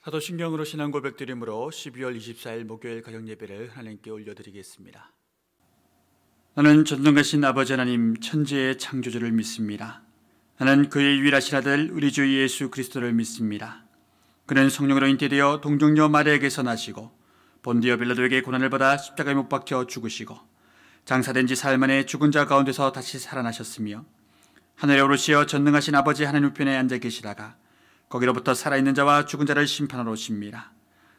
사도신경으로 신앙 고백드림으로 12월 24일 목요일 가정예배를 하나님께 올려드리겠습니다. 나는 전능하신 아버지 하나님 천지의 창조주를 믿습니다. 나는 그의 유일하신 아들 우리 주 예수 그리스도를 믿습니다. 그는 성령으로 잉태되어 동정녀 마리아에게서 나시고 본디오 빌라도에게 고난을 받아 십자가에 못 박혀 죽으시고 장사된 지 사흘 만에 죽은 자 가운데서 다시 살아나셨으며 하늘에 오르시어 전능하신 아버지 하나님 우편에 앉아 계시다가 거기로부터 살아있는 자와 죽은 자를 심판하러 오십니다.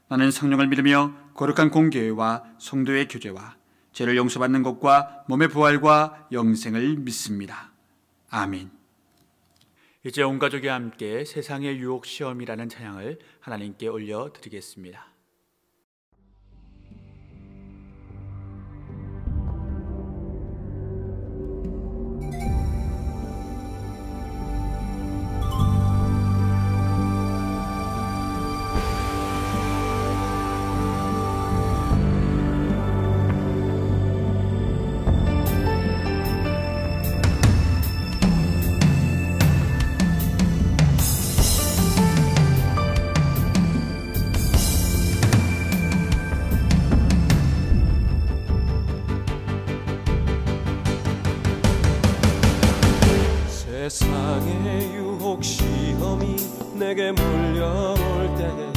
나는 성령을 믿으며 거룩한 공교회와 성도의 교제와 죄를 용서받는 것과 몸의 부활과 영생을 믿습니다. 아멘. 이제 온 가족이 함께 세상의 유혹 시험이라는 찬양을 하나님께 올려드리겠습니다. 세상의 유혹 시험이 내게 몰려올 때에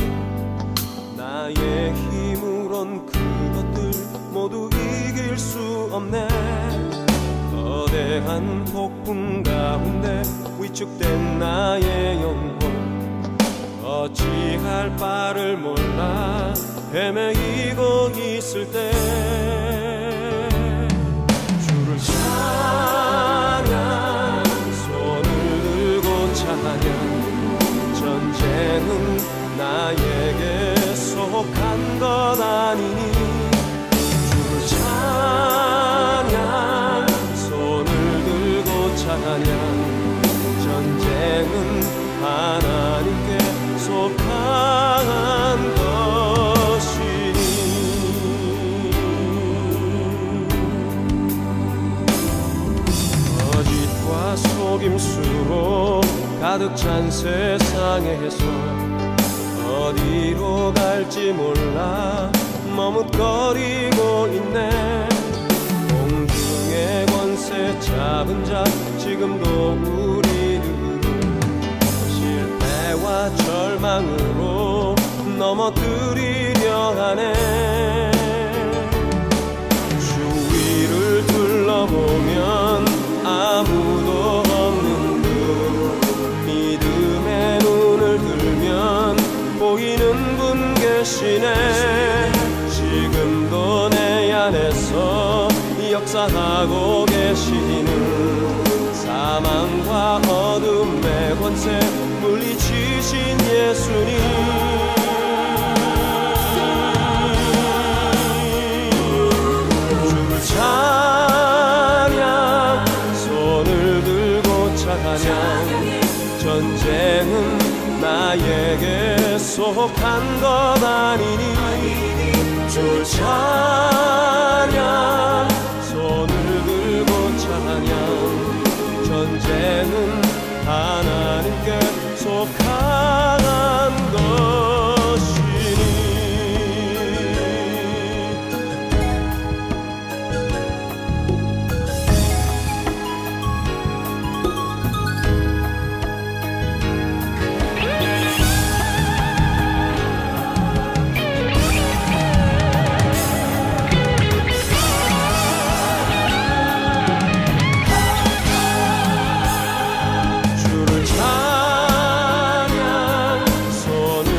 나의 힘으론 그것들 모두 이길 수 없네. 거대한 폭풍 가운데 위축된 나의 영혼 어찌할 바를 몰라 헤매이고 있을 때 주를 찬양 전쟁은 나에게 속한 것 아니니 주를 찬양 손을 들고 찬양 전쟁은 하나님께 속한 것이니 거짓과 속임수로 가득 찬 세상에서 어디로 갈지 몰라 머뭇거리고 있네. 공중의 권세 잡은 자 지금도 우리를 실패와 절망으로 넘어뜨리려 하네. 주위를 둘러보면 아무도 없는 믿음의 눈을 들면 보이는 분 계시네. 지금도 내 안에서 역사하고 계시는 사망과 어둠의 권세 물리치신 예수님 주를 찬양 손을 들고 찬양 전쟁은 나에게 속한 것 아니니 주를 찬양 손을 들고 찬양 전쟁은 하나님께 속한 것이니 주를 찬양 손을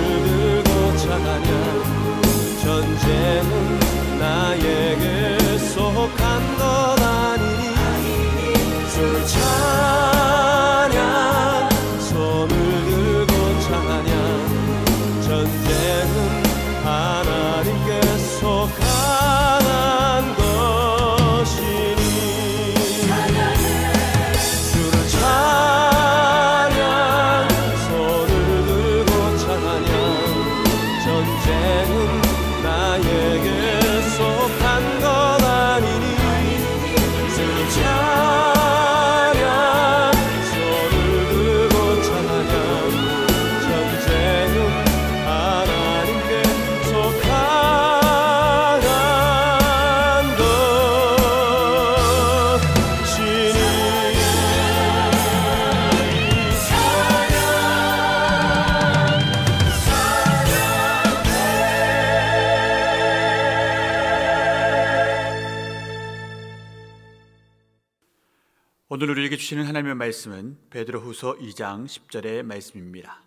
주시는 하나님의 말씀은 베드로후서 2장 10절의 말씀입니다.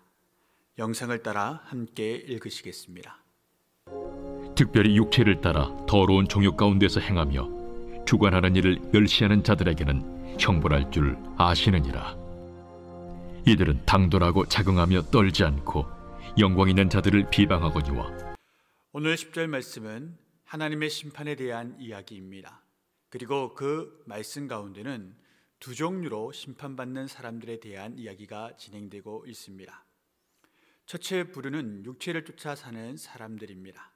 영상을 따라 함께 읽으시겠습니다. 특별히 육체를 따라 더러운 종욕 가운데서 행하며 주관하는 일을 멸시하는 자들에게는 형벌할 줄 아시느니라. 이들은 당돌하고 자긍하며 떨지 않고 영광 있는 자들을 비방하거니와. 오늘 10절 말씀은 하나님의 심판에 대한 이야기입니다. 그리고 그 말씀 가운데는 두 종류로 심판받는 사람들에 대한 이야기가 진행되고 있습니다. 첫째 부류는 육체를 쫓아 사는 사람들입니다.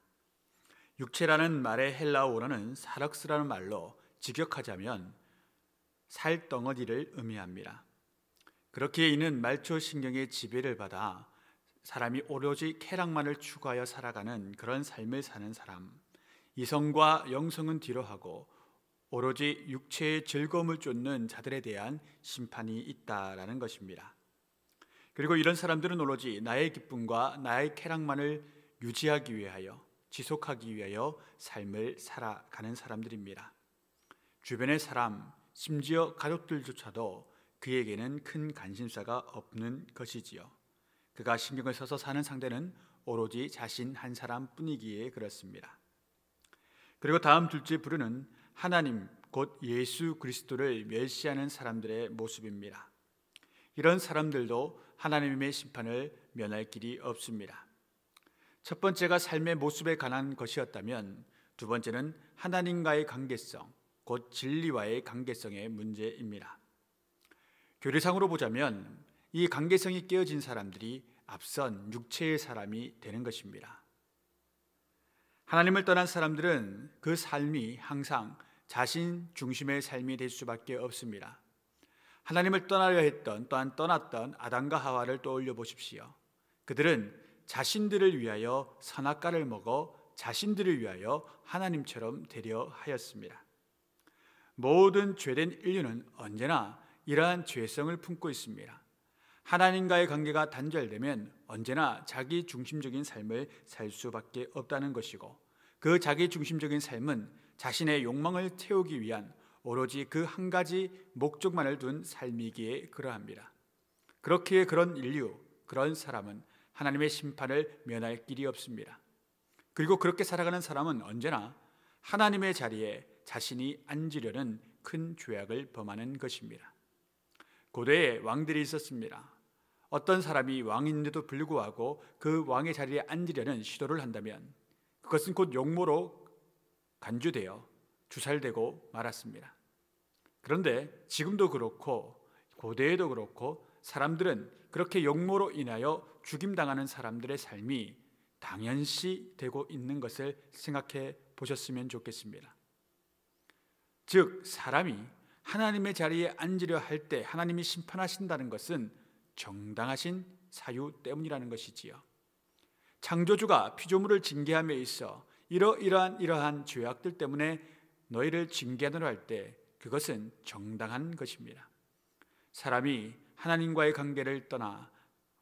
육체라는 말의 헬라어로는 사럭스라는 말로 직역하자면 살덩어리를 의미합니다. 그렇기에 이는 말초신경의 지배를 받아 사람이 오로지 쾌락만을 추구하여 살아가는 그런 삶을 사는 사람, 이성과 영성은 뒤로 하고 오로지 육체의 즐거움을 쫓는 자들에 대한 심판이 있다라는 것입니다. 그리고 이런 사람들은 오로지 나의 기쁨과 나의 쾌락만을 유지하기 위하여, 지속하기 위하여 삶을 살아가는 사람들입니다. 주변의 사람, 심지어 가족들조차도 그에게는 큰 관심사가 없는 것이지요. 그가 신경을 써서 사는 상대는 오로지 자신 한 사람뿐이기에 그렇습니다. 그리고 다음 둘째 부류는 하나님 곧 예수 그리스도를 멸시하는 사람들의 모습입니다. 이런 사람들도 하나님의 심판을 면할 길이 없습니다. 첫 번째가 삶의 모습에 관한 것이었다면 두 번째는 하나님과의 관계성, 곧 진리와의 관계성의 문제입니다. 교리상으로 보자면 이 관계성이 깨어진 사람들이 앞선 육체의 사람이 되는 것입니다. 하나님을 떠난 사람들은 그 삶이 항상 자신 중심의 삶이 될 수밖에 없습니다. 하나님을 떠나려 했던, 또한 떠났던 아담과 하와를 떠올려 보십시오. 그들은 자신들을 위하여 선악과를 먹어 자신들을 위하여 하나님처럼 되려 하였습니다. 모든 죄된 인류는 언제나 이러한 죄성을 품고 있습니다. 하나님과의 관계가 단절되면 언제나 자기 중심적인 삶을 살 수밖에 없다는 것이고, 그 자기 중심적인 삶은 자신의 욕망을 채우기 위한 오로지 그 한 가지 목적만을 둔 삶이기에 그러합니다. 그렇기에 그런 인류, 그런 사람은 하나님의 심판을 면할 길이 없습니다. 그리고 그렇게 살아가는 사람은 언제나 하나님의 자리에 자신이 앉으려는 큰 죄악을 범하는 것입니다. 고대에 왕들이 있었습니다. 어떤 사람이 왕인데도 불구하고 그 왕의 자리에 앉으려는 시도를 한다면 그것은 곧 욕모로 간주되어 주살되고 말았습니다. 그런데 지금도 그렇고 고대에도 그렇고 사람들은 그렇게 욕모로 인하여 죽임당하는 사람들의 삶이 당연시 되고 있는 것을 생각해 보셨으면 좋겠습니다. 즉 사람이 하나님의 자리에 앉으려 할 때 하나님이 심판하신다는 것은 정당하신 사유 때문이라는 것이지요. 창조주가 피조물을 징계함에 있어 이러한 죄악들 때문에 너희를 징계하노라 할 때 그것은 정당한 것입니다. 사람이 하나님과의 관계를 떠나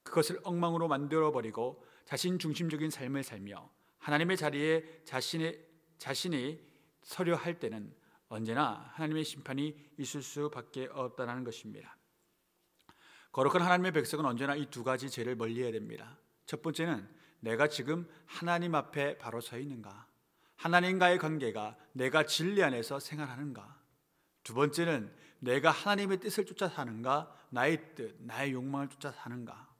그것을 엉망으로 만들어버리고 자신 중심적인 삶을 살며 하나님의 자리에 자신이 서려 할 때는 언제나 하나님의 심판이 있을 수밖에 없다는 것입니다. 거룩한 하나님의 백성은 언제나 이 두 가지 죄를 멀리해야 됩니다. 첫 번째는 내가 지금 하나님 앞에 바로 서 있는가? 하나님과의 관계가 내가 진리 안에서 생활하는가? 두 번째는 내가 하나님의 뜻을 쫓아 사는가? 나의 뜻, 나의 욕망을 쫓아 사는가?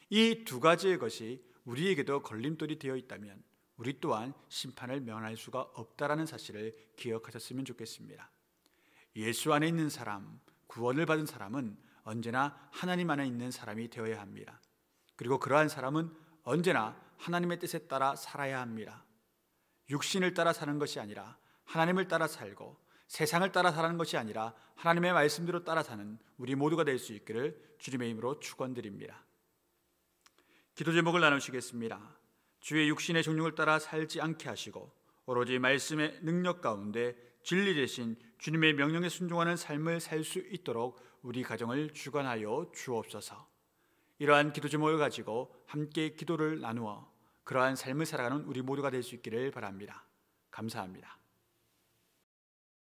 이 두 가지의 것이 우리에게도 걸림돌이 되어 있다면 우리 또한 심판을 면할 수가 없다라는 사실을 기억하셨으면 좋겠습니다. 예수 안에 있는 사람, 구원을 받은 사람은 언제나 하나님 안에 있는 사람이 되어야 합니다. 그리고 그러한 사람은 언제나 하나님의 뜻에 따라 살아야 합니다. 육신을 따라 사는 것이 아니라 하나님을 따라 살고, 세상을 따라 사는 것이 아니라 하나님의 말씀대로 따라 사는 우리 모두가 될 수 있기를 주님의 이름으로 축원드립니다. 기도 제목을 나누시겠습니다. 주의 육신의 정욕을 따라 살지 않게 하시고 오로지 말씀의 능력 가운데 진리 되신 주님의 명령에 순종하는 삶을 살 수 있도록 우리 가정을 주관하여 주옵소서. 이러한 기도 제목을 가지고 함께 기도를 나누어 그러한 삶을 살아가는 우리 모두가 될 수 있기를 바랍니다. 감사합니다.